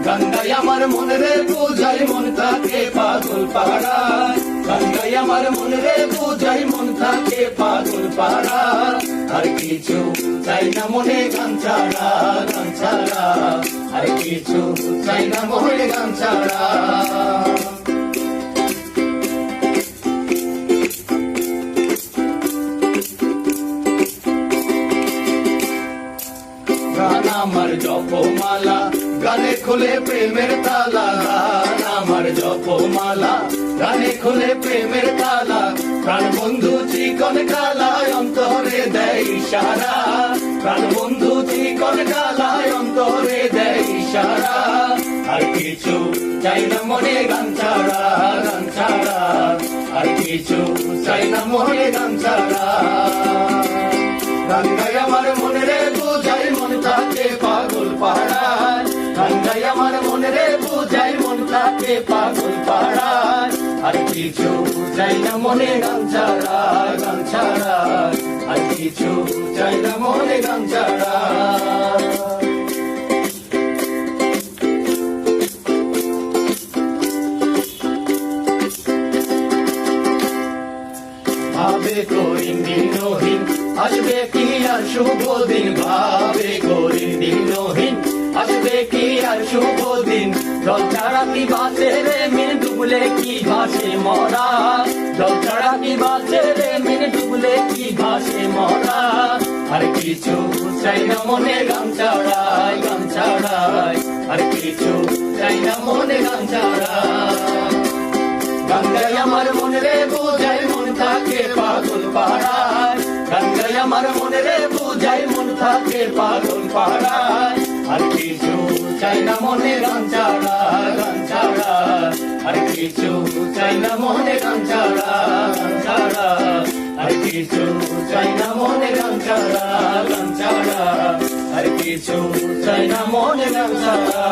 গান গাই আমার মনে রে বুঝাই মন থাকে পাগল পাড়া, গান গাই আমার মনে রে বুঝাই মন থাকে পাগল পাড়া। আর কিছু চাই না মনে গান ছাড়া, গান ছাড়া, আর কিছু চাই না মনে গান ছাড়া। গান আমার জপমালা, গানে খুলে প্রেমের তালা, গান আমার জপমালা, গানে খুলে প্রেমের তালা। প্রাণ বন্ধু চিকন কালায় অন্তরে দেয় ইশারা, প্রাণ বন্ধু চিকন কালায় অন্তরে দেয় ইশারা। আর কিছু চাই না মনে গান ছাড়া, গান ছাড়া, আর কিছু চাই না মনে গান ছাড়া। গান গাই আমার মনে রে বুঝাই মন থাকে পাগল পাড়া, গান গাই আমার মনে রে বুঝাই মন থাকে পাগল পাড়া। আর কিছু চাই না মনে গান ছাড়া, গান ছাড়া, আর কিছু চাই না মনে গান ছাড়া। ভাবে করিম দিনহীন আসবে কি আর শুভ দিন, ভাবে করিম দিনহীন আসবে কি আর শুভ দিন। জল ছাড়া কি বাঁচে রে মিন ডুবলে কি ভাসে মরা, জল ছাড়া কি বাঁচে রে মিন ডুবলে কি ভাসে মরা। আর কিছু চাই না মনে গান ছাড়াই, গান ছাড়াই, আর কিছু চাই না মনে গান ছাড়া। গান গাই আমার মনে রে বুঝাই মন থাকে পাগল পাড়ায়, গান গাই আমার মনে রে বুঝাই মন থাকে পাগল পাড়ায়। আর কিছু চাই না মনে গান ছাড়া, গান ছাড়া, আর কিছু চাই না মনে গান ছাড়া, গান ছাড়া, আর কিছু চাই না মনে গান ছাড়া, গান ছাড়া, আর কিছু চাই না মনে গান ছাড়া।